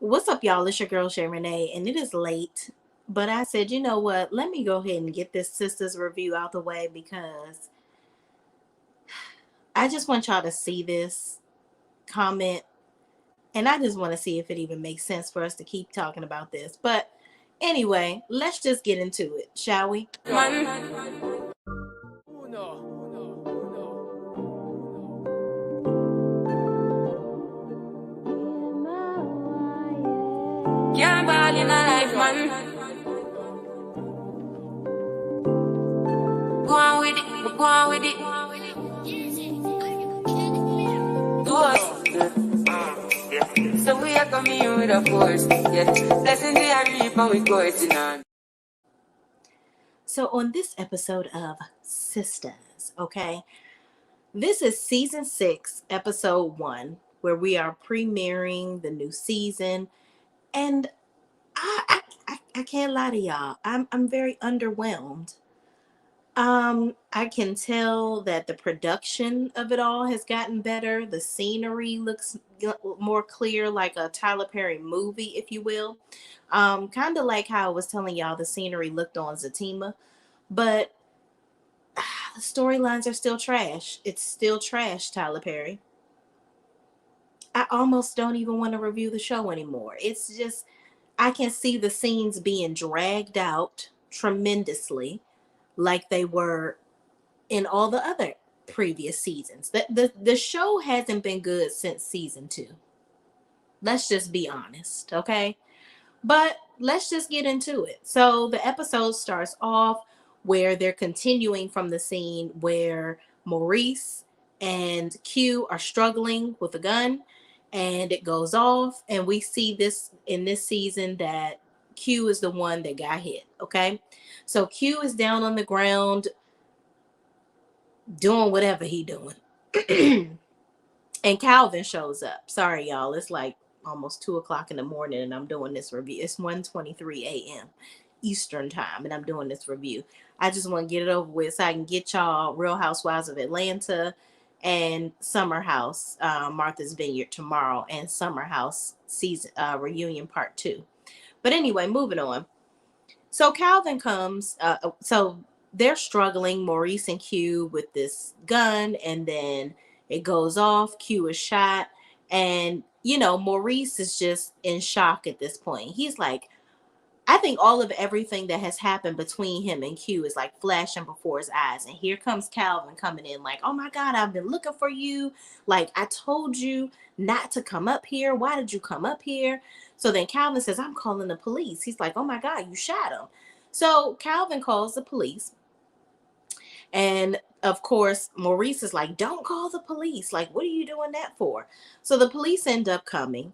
What's up, y'all? It's your girl Shay Renee, and it is late. But I said, you know what? Let me go ahead and get this Sistas review out the way because I just want y'all to see this comment, and I just want to see if it even makes sense for us to keep talking about this. But anyway, let's just get into it, shall we? Can't ball in a life, man. Go on with it, go on with it. Do us. So we are coming in with a force. Yeah. Blessings we are reap and we coursing on. So on this episode of Sistas, okay, this is season 6, episode 1, where we are premiering the new season, and I can't lie to y'all. I'm very underwhelmed. I can tell that the production of it all has gotten better. The scenery looks more clear, like a Tyler Perry movie, if you will. Kind of like how I was telling y'all the scenery looked on Zatima, but the storylines are still trash. It's still trash, Tyler Perry. I almost don't even want to review the show anymore. It's just I can see the scenes being dragged out tremendously like they were in all the other previous seasons. The show hasn't been good since season 2. Let's just be honest, okay? But let's just get into it. So the episode starts off where they're continuing from the scene where Maurice and Q are struggling with a gun, and it goes off, and we see this in this season that Q is the one that got hit, okay? So Q is down on the ground doing whatever he doing. And Calvin shows up. Sorry, y'all. It's like almost 2 o'clock in the morning and I'm doing this review. It's 1:23 a.m. Eastern time and I'm doing this review. I just want to get it over with so I can get y'all Real Housewives of Atlanta and Summer House, Martha's Vineyard tomorrow, and Summer House season reunion part 2. But anyway, moving on. So Calvin comes. So they're struggling, Maurice and Q, with this gun, and then it goes off. Q is shot, and Maurice is just in shock at this point. He's like, I think all of everything that has happened between him and Q is like flashing before his eyes. And here comes Calvin coming in like, oh my God, I've been looking for you. Like, I told you not to come up here. Why did you come up here? So then Calvin says, I'm calling the police. He's like, oh my God, you shot him. So Calvin calls the police. And of course, Maurice is like, don't call the police. Like, what are you doing that for? So the police end up coming.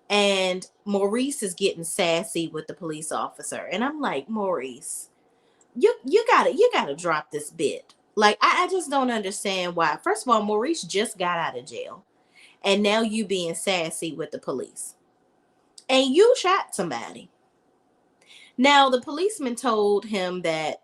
And Maurice is getting sassy with the police officer. And I'm like, Maurice, you gotta drop this bit. Like, I just don't understand why. First of all, Maurice just got out of jail. And now you being sassy with the police. And you shot somebody. Now the policeman told him that,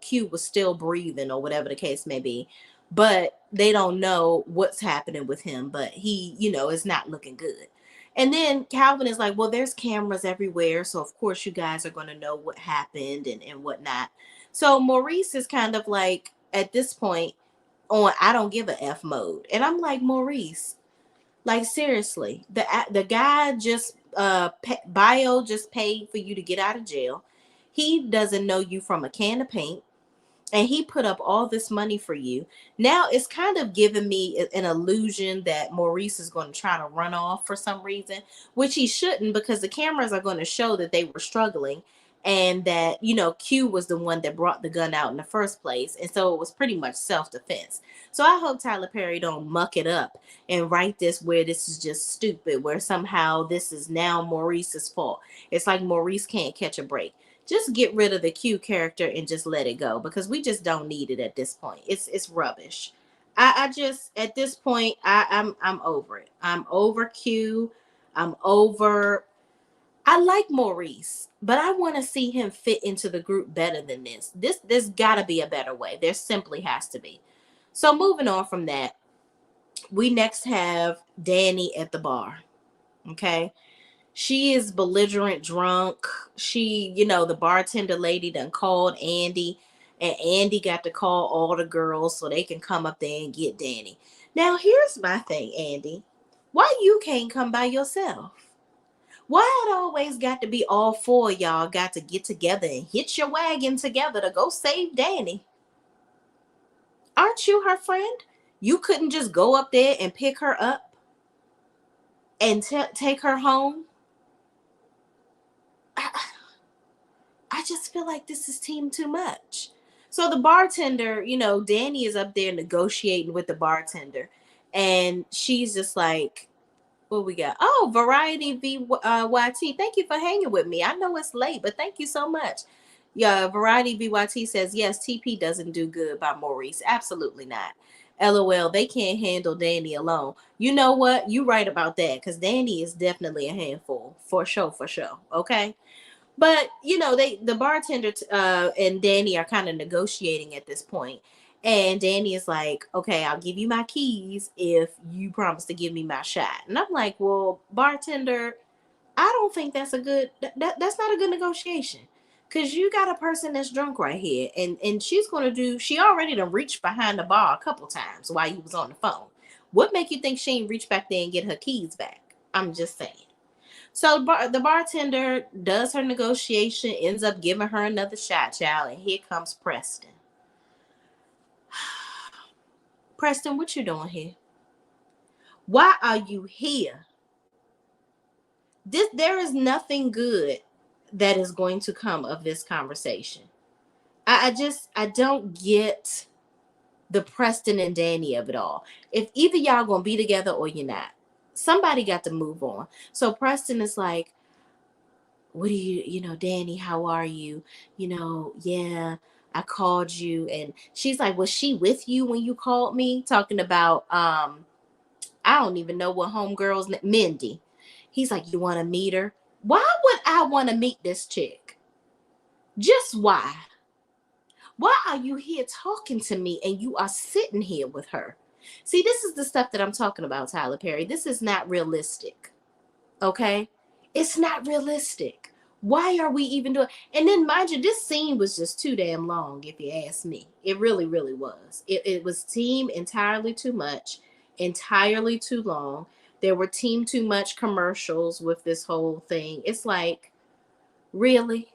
Q was still breathing or whatever the case may be. But they don't know what's happening with him. But he, is not looking good. And then Calvin is like, well, there's cameras everywhere. So, of course, you guys are going to know what happened and whatnot. So, Maurice is kind of like, at this point, on I don't give a F mode. And I'm like, Maurice, like, seriously, the guy just, Bio just paid for you to get out of jail. He doesn't know you from a can of paint. And he put up all this money for you. Now it's kind of giving me an illusion that Maurice is going to try to run off for some reason, which he shouldn't, because the cameras are going to show that they were struggling and that, Q was the one that brought the gun out in the first place. And so it was pretty much self-defense. So I hope Tyler Perry don't muck it up and write this where this is just stupid, where somehow this is now Maurice's fault. It's like Maurice can't catch a break. Just get rid of the Q character and just let it go, because we just don't need it at this point. It's rubbish. I just at this point I'm over it. I'm over Q. I'm over. I like Maurice, but I want to see him fit into the group better than this. There's got to be a better way. There simply has to be. So moving on from that, we next have Danny at the bar. Okay. She is belligerent drunk. She, you know, the bartender lady done called Andy, and Andy got to call all the girls so they can come up there and get Danny. Now, here's my thing, Andy. Why you can't come by yourself? Why it always got to be all four of y'all got to get together and hit your wagon together to go save Danny? Aren't you her friend? You couldn't just go up there and pick her up and take her home? I just feel like this is team too much. So the bartender, you know, Danny is up there negotiating with the bartender, and she's just like, what we got? Oh, Variety VYT. Thank you for hanging with me. I know it's late, but thank you so much. Yeah, Variety VYT says, yes, TP doesn't do good by Maurice. Absolutely not. LOL, they can't handle Danny alone. You know what? You right about that, because Danny is definitely a handful. For sure, for sure. Okay. But you know, the bartender and Danny are kind of negotiating at this point, and Danny is like, "Okay, I'll give you my keys if you promise to give me my shot." And I'm like, "Well, bartender, I don't think that's a good. That's not a good negotiation, because you got a person that's drunk right here, and she's gonna do. She already done reached behind the bar a couple times while you was on the phone. What make you think she ain't reach back there and get her keys back? I'm just saying." So the bartender does her negotiation, ends up giving her another shot, child, and here comes Preston. Preston, what you doing here? Why are you here? There is nothing good that is going to come of this conversation. I don't get the Preston and Danny of it all. If either y'all gonna be together or you're not, somebody got to move on. So Preston is like, what do you know, Danny, how are you? You know, yeah, I called you. And she's like, was she with you when you called me? Talking about, I don't even know what homegirl's name, Mindy. He's like, you want to meet her? Why would I want to meet this chick? Just why? Why are you here talking to me and you are sitting here with her? See, this is the stuff that I'm talking about, Tyler Perry. This is not realistic. Okay? It's not realistic. Why are we even doing? And then, mind you, this scene was just too damn long, if you ask me. It really, really was. It was team entirely too much, entirely too long. There were team too much commercials with this whole thing. It's like, really?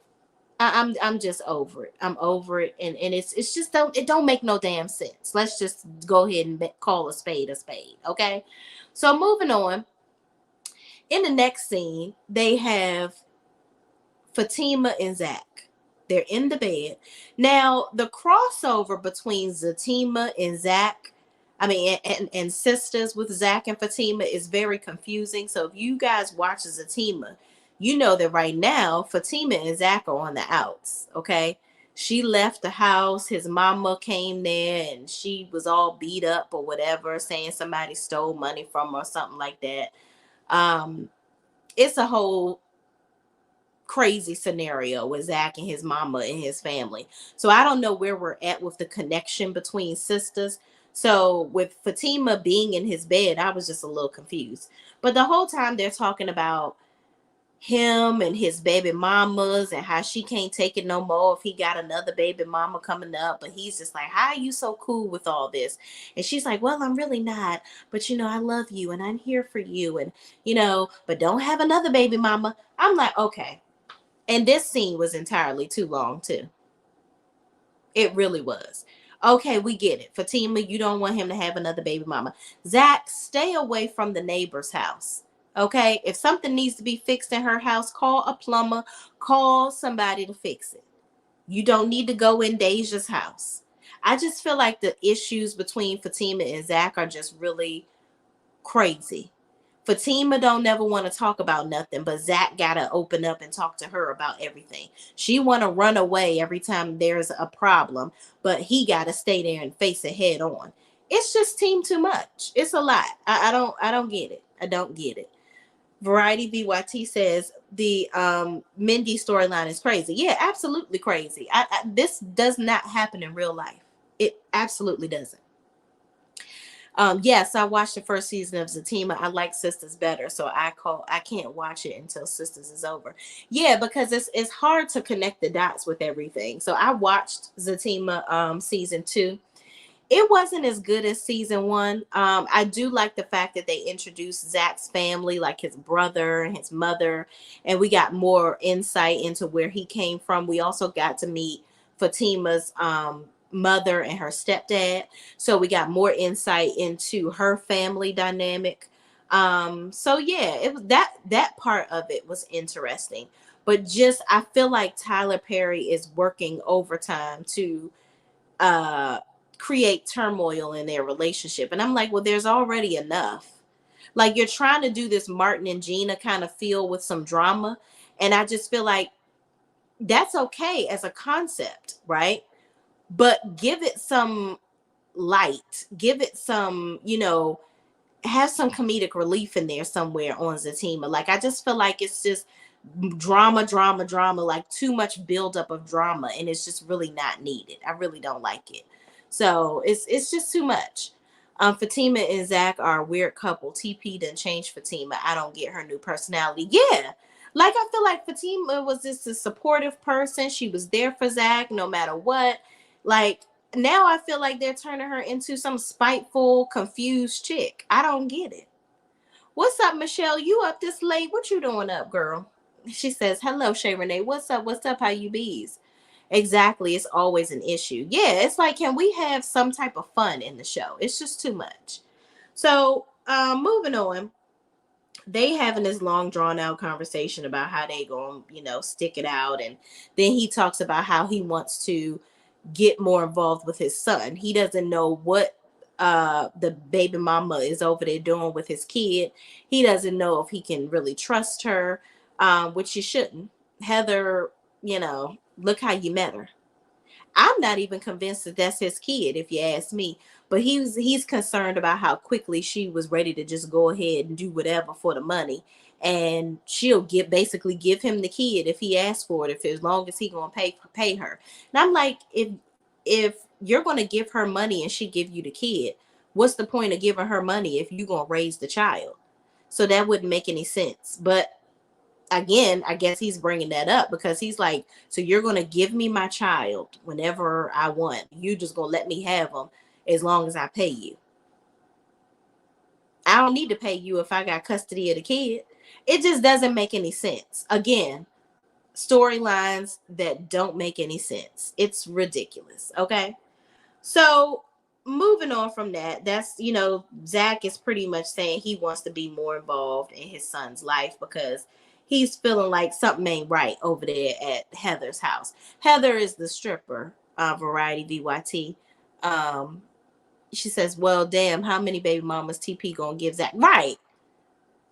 I'm just over it. I'm over it, and it's just don't make no damn sense. Let's just go ahead and call a spade a spade, okay? So moving on. In the next scene, they have Fatima and Zach. They're in the bed. Now, the crossover between Zatima and Zach, and Sistas with Zach and Fatima is very confusing. So if you guys watch Zatima, you know that right now, Fatima and Zach are on the outs, okay? She left the house. His mama came there and she was all beat up or whatever, saying somebody stole money from her or something like that. It's a whole crazy scenario with Zach and his mama and his family. So I don't know where we're at with the connection between sisters. So with Fatima being in his bed, I was just a little confused. But the whole time they're talking about him and his baby mamas and how she can't take it no more if he got another baby mama coming up. But he's just like, how are you so cool with all this? And she's like, well, I'm really not. But, you know, I love you and I'm here for you. And, you know, but don't have another baby mama. I'm like, okay. And this scene was entirely too long, too. It really was. Okay, we get it. Fatima, you don't want him to have another baby mama. Zach, stay away from the neighbor's house. Okay, if something needs to be fixed in her house, call a plumber, call somebody to fix it. You don't need to go in Deja's house. I just feel like the issues between Fatima and Zach are just really crazy. Fatima don't never want to talk about nothing, but Zach gotta open up and talk to her about everything. She want to run away every time there's a problem, but he gotta stay there and face it head on. It's just team too much. It's a lot. I don't get it. I don't get it. Variety VYT says the Mindy storyline is crazy. Yeah, absolutely crazy. This does not happen in real life. It absolutely doesn't. Yes, I watched the first season of Zatima. I like Sisters better, so I can't watch it until Sisters is over. Yeah, because it's hard to connect the dots with everything. So I watched Zatima season 2. It wasn't as good as season 1. I do like the fact that they introduced Zach's family, like his brother and his mother, and we got more insight into where he came from. We also got to meet Fatima's mother and her stepdad, so we got more insight into her family dynamic. So yeah, it was that part of it was interesting, but just I feel like Tyler Perry is working overtime to uh create turmoil in their relationship. And I'm like, well, there's already enough. Like you're trying to do this Martin and Gina kind of feel with some drama. And I just feel like that's okay as a concept, right? But give it some light, give it some, have some comedic relief in there somewhere on Zatima. Like I just feel like it's just drama, drama, drama, like too much buildup of drama, and it's just really not needed. I really don't like it. So it's just too much. Fatima and Zach are a weird couple. TP done changed Fatima. I don't get her new personality. Yeah. Like I feel like Fatima was just a supportive person. She was there for Zach no matter what. Like now I feel like they're turning her into some spiteful, confused chick. I don't get it. What's up, Michelle? You up this late? What you doing up, girl? She says, hello, Shay Renee. What's up? What's up? How you bees? Exactly. It's always an issue. Yeah, it's like, can we have some type of fun in the show? It's just too much. So, moving on. They having this long drawn out conversation about how they going, stick it out. And then he talks about how he wants to get more involved with his son. He doesn't know what the baby mama is over there doing with his kid. He doesn't know if he can really trust her, which you shouldn't. Heather, look how you met her. I'm not even convinced that that's his kid, if you ask me. But he's concerned about how quickly she was ready to just go ahead and do whatever for the money, and she'll basically give him the kid if he asks for it, if as long as he gonna pay her. And I'm like, if you're gonna give her money and she give you the kid, what's the point of giving her money if you gonna raise the child? So that wouldn't make any sense. But again, I guess he's bringing that up because he's like, so you're going to give me my child whenever I want. You just going to let me have him as long as I pay you. I don't need to pay you if I got custody of the kid. It just doesn't make any sense. Again, storylines that don't make any sense. It's ridiculous. Okay. So moving on from that, that's, Zach is pretty much saying he wants to be more involved in his son's life because he's feeling like something ain't right over there at Heather's house. Heather is the stripper, Variety VYT. She says, well, damn, how many baby mamas TP gonna give Zach? Right.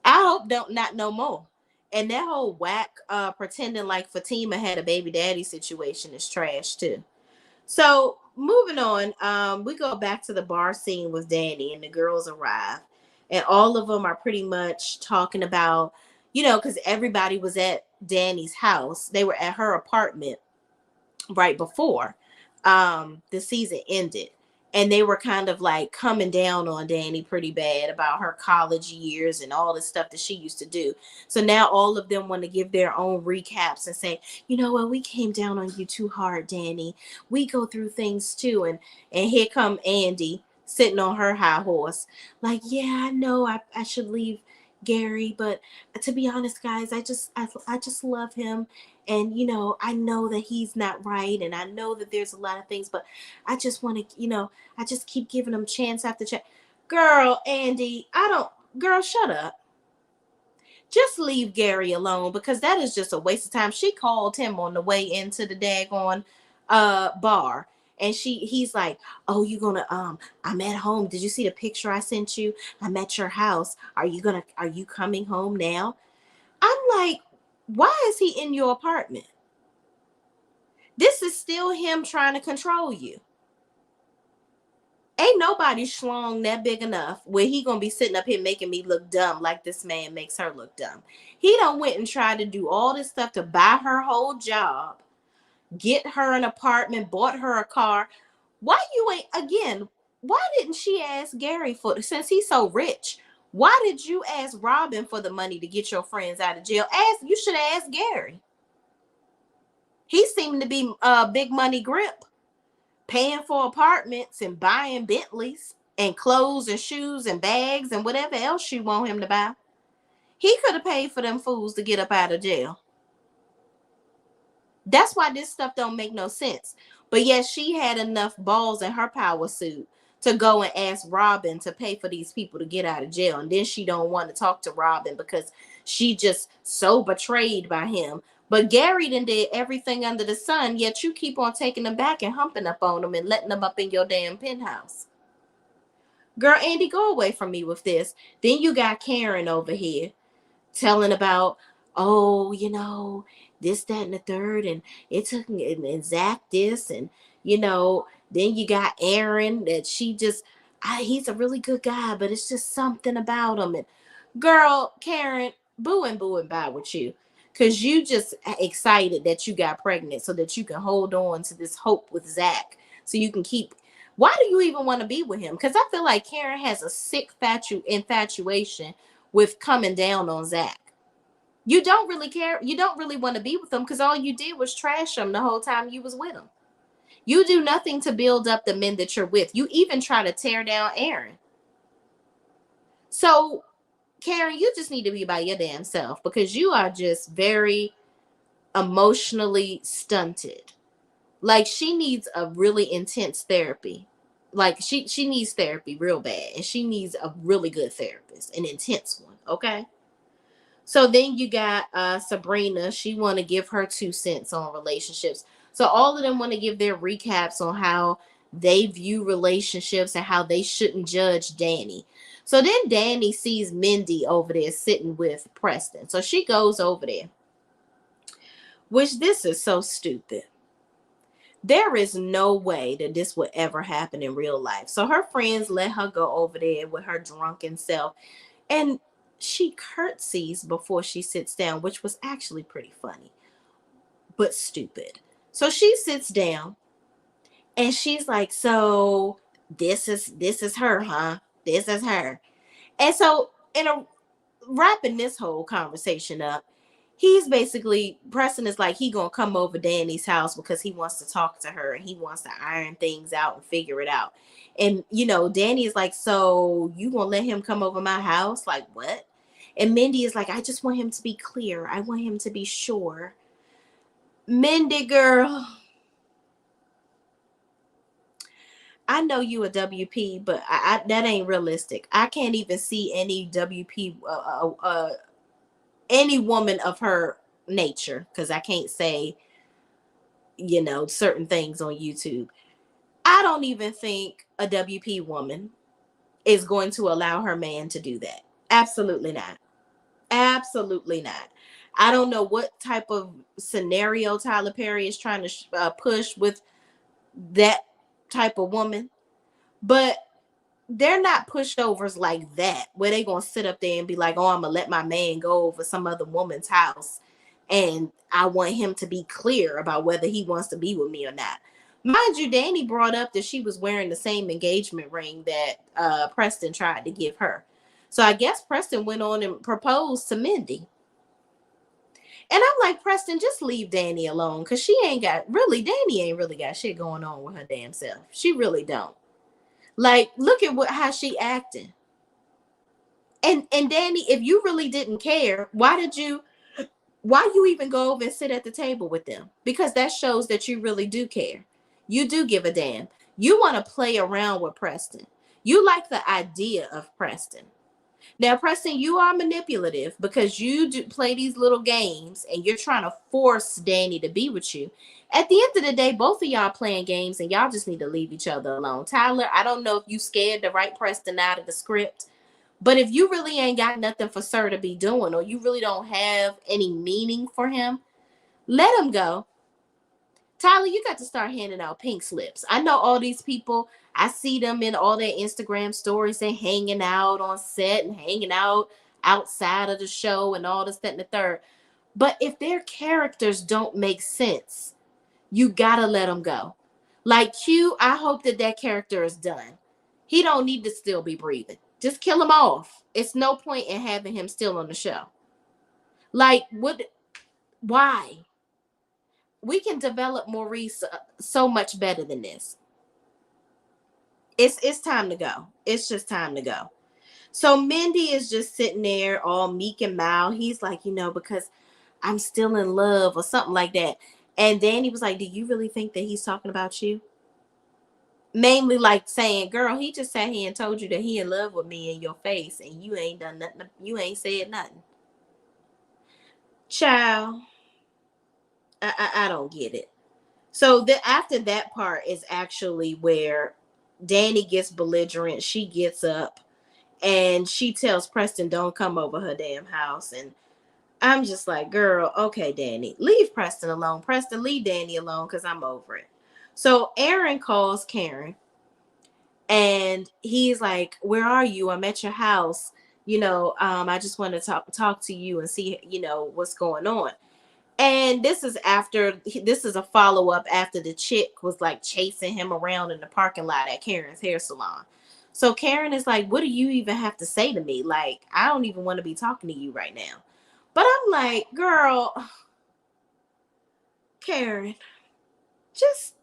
I hope don't not no more. And that whole whack pretending like Fatima had a baby daddy situation is trash too. So moving on, we go back to the bar scene with Danny, and the girls arrive, and all of them are pretty much talking about, because everybody was at Danny's house. They were at her apartment right before the season ended. And they were kind of like coming down on Danny pretty bad about her college years and all the stuff that she used to do. So now all of them want to give their own recaps and say, you know what, we came down on you too hard, Danny. We go through things too. And here come Andy sitting on her high horse. Like, yeah, I know I should leave Gary, but to be honest, guys, I just love him, and I know that he's not right, and I know that there's a lot of things, but I just want to, I just keep giving him chance after chance. Girl, Andy, I don't. Girl, shut up. Just leave Gary alone, because that is just a waste of time. She called him on the way into the daggone bar, and he's like, oh, you gonna I'm at home. Did you see the picture I sent you? I'm at your house. Are you coming home now? I'm like, why is he in your apartment? This is still him trying to control you. Ain't nobody schlong that big enough where he gonna be sitting up here making me look dumb like this man makes her look dumb. He done went and tried to do all this stuff to buy her whole job, get her an apartment, bought her a car. Why you ain't, again, why didn't she ask Gary for, since he's so rich? Why did you ask Robin for the money to get your friends out of jail? You should have asked Gary. He seemed to be a big money grip, paying for apartments and buying Bentleys and clothes and shoes and bags and whatever else you want him to buy. He could have paid for them fools to get up out of jail. That's why this stuff don't make no sense. But yet she had enough balls in her power suit to go and ask Robin to pay for these people to get out of jail. And then she don't want to talk to Robin because she just so betrayed by him. But Gary done did everything under the sun, yet you keep on taking them back and humping up on them and letting them up in your damn penthouse. Girl, Andy, go away from me with this. Then you got Karen over here telling about, oh, this, that, and the third, and it took and Zach this, and then you got Aaron that she just, he's a really good guy, but it's just something about him. And girl, Karen, boo and bye with you, because you just excited that you got pregnant so that you can hold on to this hope with Zach, so you can keep. Why do you even want to be with him? Because I feel like Karen has a sick infatuation with coming down on Zach. You don't really care. You don't really want to be with him because all you did was trash him the whole time you was with him. You do nothing to build up the men that you're with. You even try to tear down Aaron. So, Karen, you just need to be by your damn self because you are just very emotionally stunted. Like, she needs a really intense therapy. Like, she needs therapy real bad. And she needs a really good therapist, an intense one, okay? So then you got Sabrina. She want to give her 2 cents on relationships. So all of them want to give their recaps on how they view relationships and how they shouldn't judge Danny. So then Danny sees Mindy over there sitting with Preston. So she goes over there, which this is so stupid. There is no way that this would ever happen in real life. So her friends let her go over there with her drunken self. And she curtsies before she sits down, which was actually pretty funny, but stupid. So she sits down and she's like, so this is her, huh? This is her. And so wrapping this whole conversation up, Preston is like, he gonna come over Danny's house because he wants to talk to her and he wants to iron things out and figure it out. And Danny is like, so you gonna let him come over my house? Like, what? And Mindy is like, I just want him to be clear. I want him to be sure. Mindy, girl, I know you a WP, but that ain't realistic. I can't even see any WP any woman of her nature, because I can't say certain things on YouTube. I don't even think a WP woman is going to allow her man to do that. Absolutely not. Absolutely not. I don't know what type of scenario Tyler Perry is trying to push with that type of woman, but they're not pushovers like that, where they gonna sit up there and be like, oh, I'm gonna let my man go over some other woman's house and I want him to be clear about whether he wants to be with me or not. Mind you, Danny brought up that she was wearing the same engagement ring that Preston tried to give her. So I guess Preston went on and proposed to Mindy. And I'm like, Preston, just leave Danny alone, because Danny ain't really got shit going on with her damn self. She really don't. Like, look at how she acting. And Danny, if you really didn't care, why you even go over and sit at the table with them? Because that shows that you really do care. You do give a damn. You want to play around with Preston. You like the idea of Preston. Now, Preston, you are manipulative because you do play these little games and you're trying to force Danny to be with you. At the end of the day, both of y'all playing games and y'all just need to leave each other alone. Tyler, I don't know if you scared to write Preston out of the script, but if you really ain't got nothing for Sir to be doing, or you really don't have any meaning for him, let him go. Tyler, you got to start handing out pink slips. I know all these people, I see them in all their Instagram stories, they hanging out on set and hanging out outside of the show and all this, that, and the third. But if their characters don't make sense, you gotta let them go. Like Q, I hope that character is done. He don't need to still be breathing. Just kill him off. It's no point in having him still on the show. Like, what? Why? We can develop Maurice so much better than this. It's time to go. It's just time to go. So Mindy is just sitting there all meek and mild. He's like, because I'm still in love or something like that. And Danny was like, do you really think that he's talking about you? Mainly like saying, girl, he just sat here and told you that he in love with me in your face and you ain't done nothing. You ain't said nothing. Child, I don't get it. So after that part is actually where Danny gets belligerent. She gets up and she tells Preston, don't come over her damn house. And I'm just like, girl, okay, Danny, leave Preston alone. Preston, leave Danny alone because I'm over it. So Aaron calls Karen and he's like, where are you? I'm at your house. I just want to talk to you and see, what's going on. And this is a follow-up after the chick was like chasing him around in the parking lot at Karen's hair salon. So Karen is like, what do you even have to say to me? Like, I don't even want to be talking to you right now. But I'm like, girl, Karen, just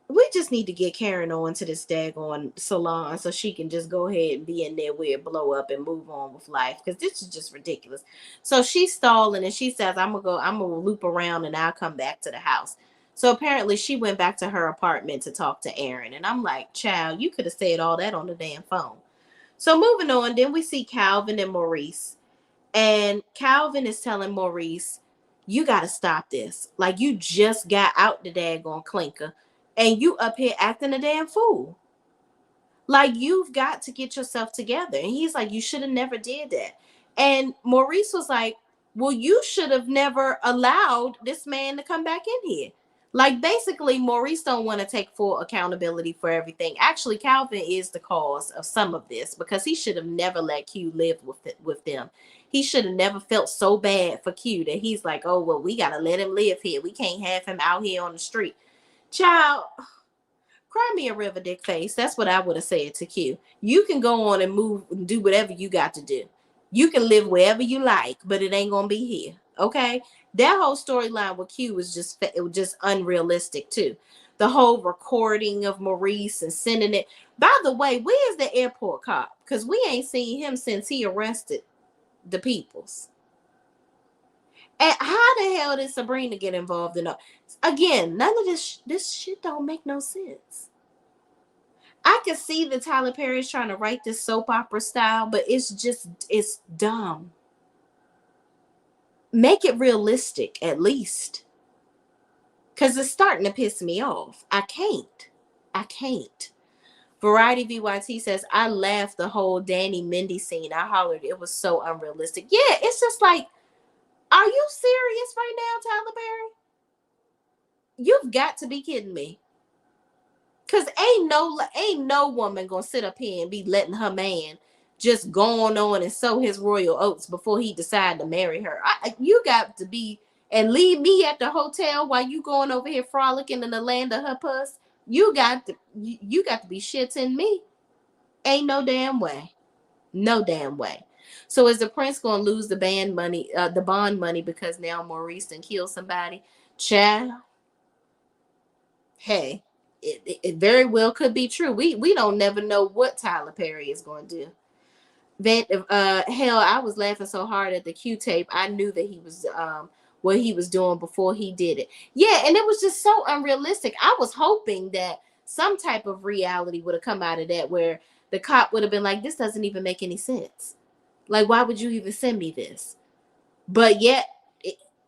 we just need to get Karen on to this daggone salon so she can just go ahead and be in there where it blow up and move on with life. Because this is just ridiculous. So she's stalling and she says, I'm gonna loop around and I'll come back to the house. So apparently she went back to her apartment to talk to Aaron. And I'm like, child, you could have said all that on the damn phone. So moving on, then we see Calvin and Maurice. And Calvin is telling Maurice, you got to stop this. Like, you just got out the daggone clinker and you up here acting a damn fool. Like, you've got to get yourself together. And he's like, you should have never did that. And Maurice was like, well, you should have never allowed this man to come back in here. Like, basically, Maurice don't want to take full accountability for everything. Actually, Calvin is the cause of some of this because he should have never let Q live with them. He should have never felt so bad for Q that he's like, oh, well, we got to let him live here. We can't have him out here on the street. Child, cry me a river, dick face. That's what I would have said to Q. You can go on and move and do whatever you got to do. You can live wherever you like, but it ain't going to be here. Okay? That whole storyline with Q was just unrealistic too. The whole recording of Maurice and sending it. By the way, where's the airport cop? Because we ain't seen him since he arrested the peoples. And how the hell did Sabrina get involved in all? Again, none of this shit don't make no sense. I can see that Tyler Perry's trying to write this soap opera style, but it's dumb. Make it realistic, at least. Because it's starting to piss me off. I can't. Variety VYT says, I laughed the whole Danny Mindy scene. I hollered. It was so unrealistic. Yeah, it's just like, are you serious right now, Tyler Perry? You've got to be kidding me. Because ain't no woman going to sit up here and be letting her man just go on and sow his royal oats before he decide to marry her. You got to be, and leave me at the hotel while you going over here frolicking in the land of her puss. You got to be shitting me. Ain't no damn way. No damn way. So is the prince going to lose the bond money because now Maurice done killed somebody? Child. Hey, it very well could be true. We don't never know what Tyler Perry is going to do. Hell, I was laughing so hard at the Q tape. I knew that he was what he was doing before he did it. Yeah, and it was just so unrealistic. I was hoping that some type of reality would have come out of that where the cop would have been like, this doesn't even make any sense. Like, why would you even send me this? But yet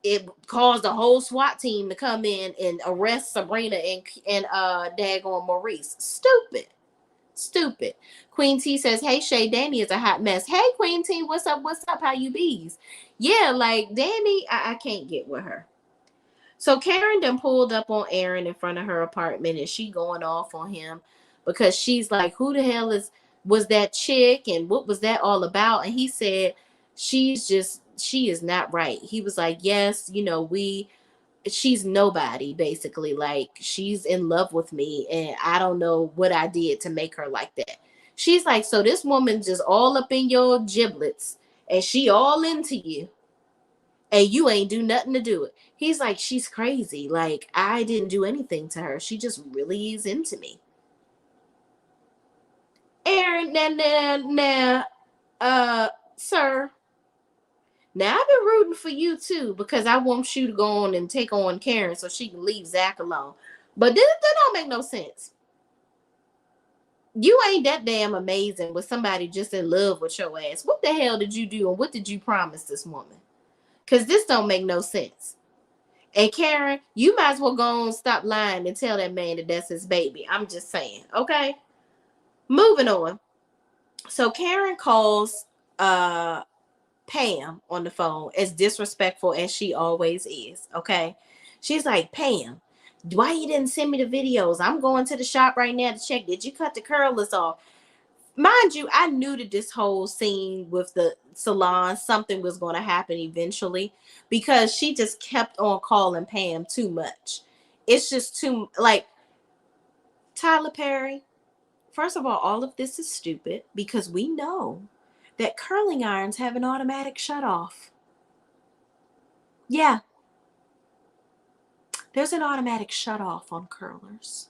it caused a whole SWAT team to come in and arrest Sabrina and daggone Maurice. Stupid. Queen T says, hey, Shay, Danny is a hot mess. Hey, Queen T, what's up? How you bees? Yeah, like, Danny, I can't get with her. So Karen done pulled up on Aaron in front of her apartment and she going off on him because she's like, who the hell was that chick and what was that all about? And he said, she is not right. He was like, yes, we she's nobody, basically. Like, she's in love with me, and I don't know what I did to make her like that. She's like, so this woman just all up in your giblets, and she all into you, and you ain't do nothing to do it. He's like, she's crazy. Like, I didn't do anything to her. She just really is into me. Aaron, sir. Now I've been rooting for you too, because I want you to go on and take on Karen so she can leave Zach alone. But this that don't make no sense. You ain't that damn amazing with somebody just in love with your ass. What the hell did you do, and what did you promise this woman? Because this don't make no sense. And Karen, you might as well go on, stop lying, and tell that man that that's his baby. I'm just saying. Okay? Moving on. So Karen calls Pam on the phone, as disrespectful as she always is. Okay? She's like, Pam, why you didn't send me the videos? I'm going to the shop right now to check. Did you cut the curlers off? Mind you, I knew that this whole scene with the salon, something was going to happen eventually, because she just kept on calling Pam too much. It's just too, like, Tyler Perry, first of all of this is stupid, because we know that curling irons have an automatic shut off. Yeah, there's an automatic shut off on curlers.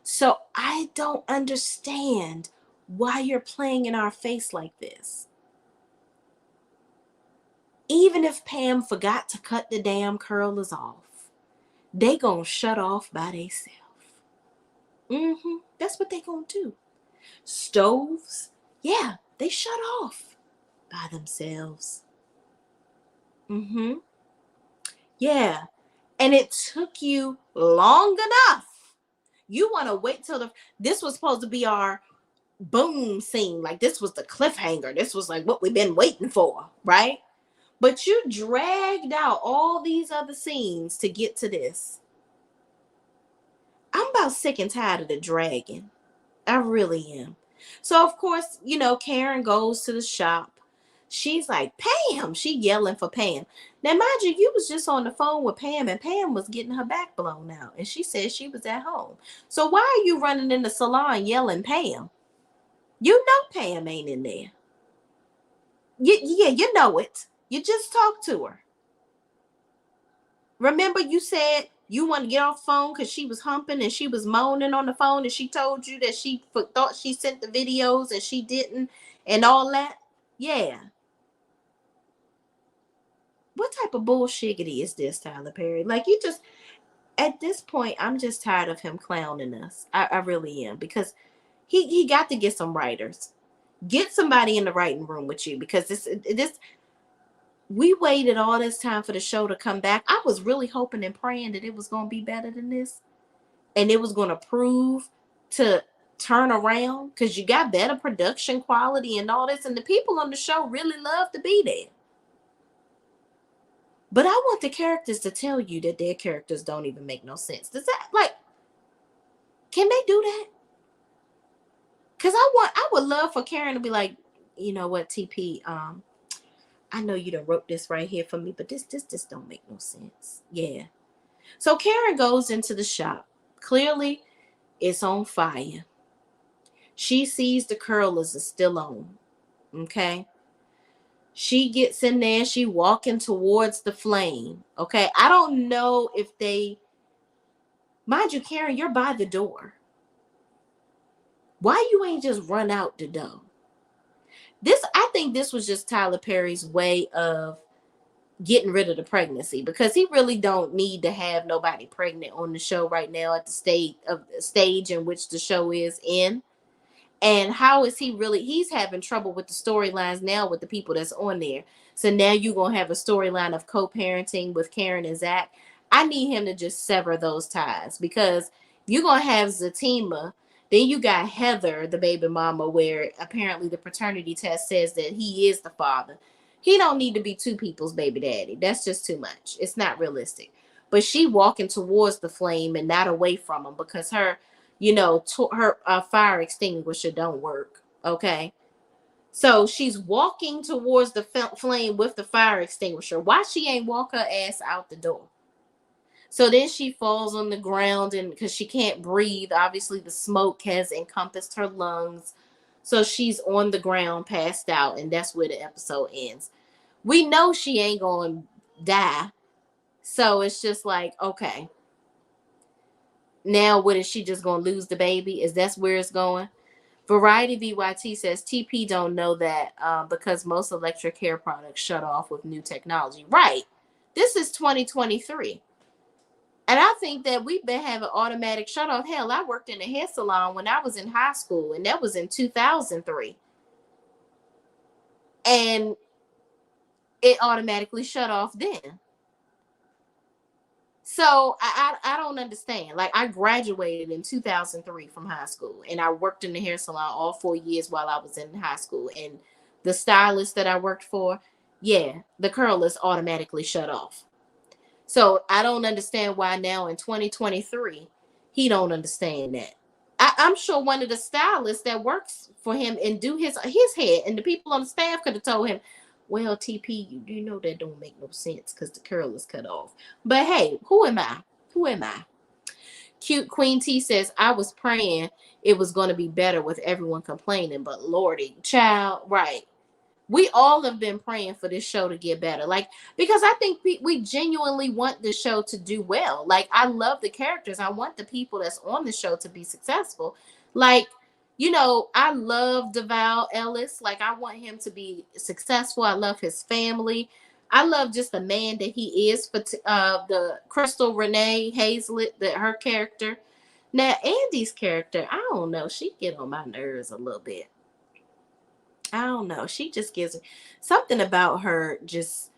So I don't understand why you're playing in our face like this. Even if Pam forgot to cut the damn curlers off, they gonna shut off by themselves. That's what they gonna do. Stoves, yeah, they shut off by themselves. Yeah, and it took you long enough. You want to wait till this was supposed to be our boom scene. Like, this was the cliffhanger. This was like what we've been waiting for, right? But you dragged out all these other scenes to get to this. I'm about sick and tired of the dragging. I really am. So, of course, Karen goes to the shop. She's like, Pam. She yelling for Pam. Now, mind you, you was just on the phone with Pam, and Pam was getting her back blown out. And she said she was at home. So why are you running in the salon yelling Pam? You know Pam ain't in there. Yeah, you know it. You just talked to her. Remember, you said you want to get off the phone because she was humping and she was moaning on the phone, and she told you that she thought she sent the videos and she didn't, and all that? Yeah. What type of bullshiggity is this, Tyler Perry? Like, you just, at this point, I'm just tired of him clowning us. I really am, because he got to get some writers. Get somebody in the writing room with you, because this we waited all this time for the show to come back. I was really hoping and praying that it was going to be better than this, and it was going to prove to turn around, because you got better production quality and all this, and the people on the show really love to be there. But I want the characters to tell you that their characters don't even make no sense. Does that, like, can they do that? Because I would love for Karen to be like, you know what, TP, I know you done wrote this right here for me, but this don't make no sense. Yeah. So Karen goes into the shop. Clearly, it's on fire. She sees the curlers are still on. Okay. She gets in there. She walking towards the flame. Okay. I don't know if they, mind you, Karen, you're by the door. Why you ain't just run out the door? I think this was just Tyler Perry's way of getting rid of the pregnancy, because he really don't need to have nobody pregnant on the show right now at the stage in which the show is in. And how is he's having trouble with the storylines now with the people that's on there. So now you're going to have a storyline of co-parenting with Karen and Zach. I need him to just sever those ties, because you're going to have Zatima. Then you got Heather, the baby mama, where apparently the paternity test says that he is the father. He don't need to be two people's baby daddy. That's just too much. It's not realistic. But she walking towards the flame and not away from him, because her her fire extinguisher don't work. Okay. So she's walking towards the flame with the fire extinguisher. Why she ain't walk her ass out the door? So then she falls on the ground, and because she can't breathe, obviously the smoke has encompassed her lungs. So she's on the ground, passed out, and that's where the episode ends. We know she ain't going to die. So it's just like, okay, now what, is she just going to lose the baby? Is that's where it's going? Variety VYT says TP don't know that because most electric hair products shut off with new technology. Right. This is 2023. And I think that we've been having automatic shut off. Hell, I worked in a hair salon when I was in high school, and that was in 2003. And it automatically shut off then. So I don't understand. Like, I graduated in 2003 from high school, and I worked in the hair salon all 4 years while I was in high school. And the stylist that I worked for, yeah, the curlers automatically shut off. So I don't understand why now in 2023 he don't understand that. I'm sure one of the stylists that works for him and do his hair, and the people on the staff could have told him, well, TP, you know that don't make no sense because the curl is cut off. But hey, who am I? Who am I? Cute Queen T says, I was praying it was going to be better with everyone complaining, but Lordy, child, right. We all have been praying for this show to get better. Like, because I think we genuinely want the show to do well. Like, I love the characters. I want the people that's on the show to be successful. Like, you know, I love DeVal Ellis. Like, I want him to be successful. I love his family. I love just the man that he is. For the Crystal Renee Hazlett, her character. Now, Andy's character, I don't know. She get on my nerves a little bit. I don't know. She just gives something about her, just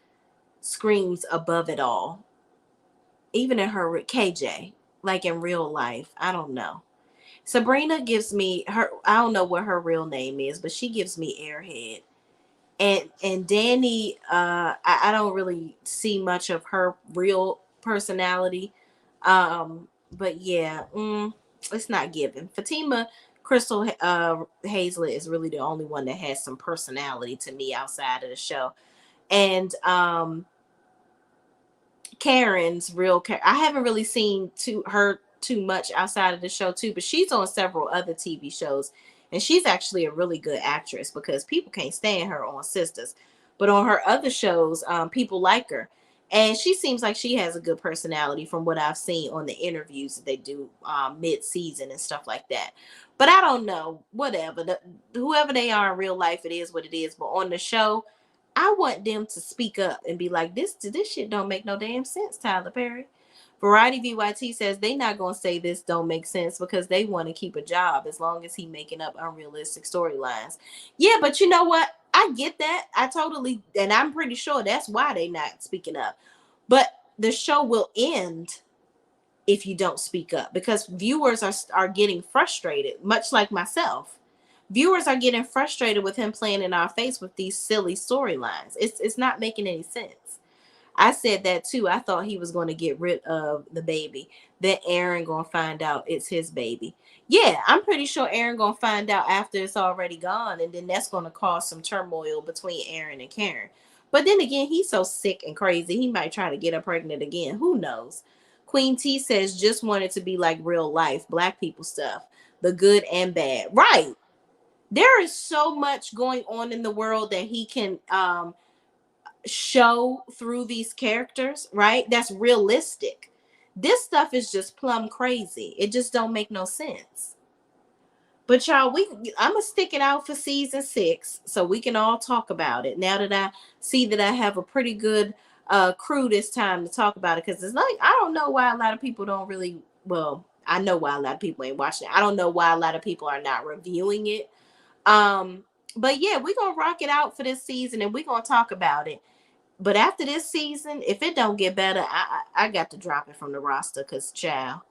screams above it all. Even in her KJ, like in real life, I don't know. Sabrina gives me her. I don't know what her real name is, but she gives me airhead. And Danny, I don't really see much of her real personality. But yeah, it's not given. Fatima Crystal Hazlett is really the only one that has some personality to me outside of the show. And Karen's real I haven't really seen her too much outside of the show too, but she's on several other TV shows, and she's actually a really good actress because people can't stand her on Sistas, but on her other shows, people like her, and she seems like she has a good personality from what I've seen on the interviews that they do mid-season and stuff like that. But I don't know, whatever, whoever they are in real life, it is what it is. But on the show, I want them to speak up and be like, this shit don't make no damn sense, Tyler Perry. Variety VYT says they not gonna say this don't make sense because they want to keep a job as long as he making up unrealistic storylines. Yeah, but you know what? I get that. I totally, and I'm pretty sure that's why they not speaking up. But the show will end if you don't speak up because viewers are getting frustrated, much like myself. Viewers are getting frustrated with him playing in our face with these silly storylines. It's not making any sense. I said that too. I thought he was going to get rid of the baby. Then Aaron going to find out it's his baby. Yeah, I'm pretty sure Aaron going to find out after it's already gone, and then that's going to cause some turmoil between Aaron and Karen. But then again, he's so sick and crazy, he might try to get her pregnant again. Who knows? Queen T says just wanted to be like real life, black people stuff, the good and bad. Right. There is so much going on in the world that he can show through these characters, right? That's realistic. This stuff is just plumb crazy. It just don't make no sense. But y'all, I'm gonna stick it out for season 6 so we can all talk about it. Now that I see that I have a pretty good crew this time to talk about it, because it's like, I don't know why a lot of people don't really, well, I know why a lot of people ain't watching it. I don't know why a lot of people are not reviewing it. But yeah, we're gonna rock it out for this season and we're gonna talk about it. But after this season, if it don't get better, I got to drop it from the roster because, child,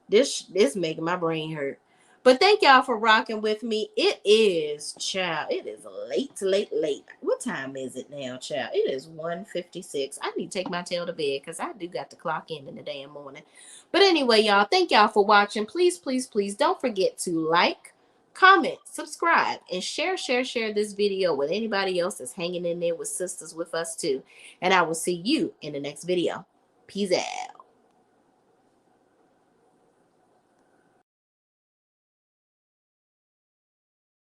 this making my brain hurt. But thank y'all for rocking with me. It is, child, it is late. What time is it now, child? It is 1:56. I need to take my tail to bed because I do got to clock in the damn morning. But anyway, y'all, thank y'all for watching. Please, please, please don't forget to like, comment, subscribe, and share this video with anybody else that's hanging in there with sisters with us too. And I will see you in the next video. Peace out.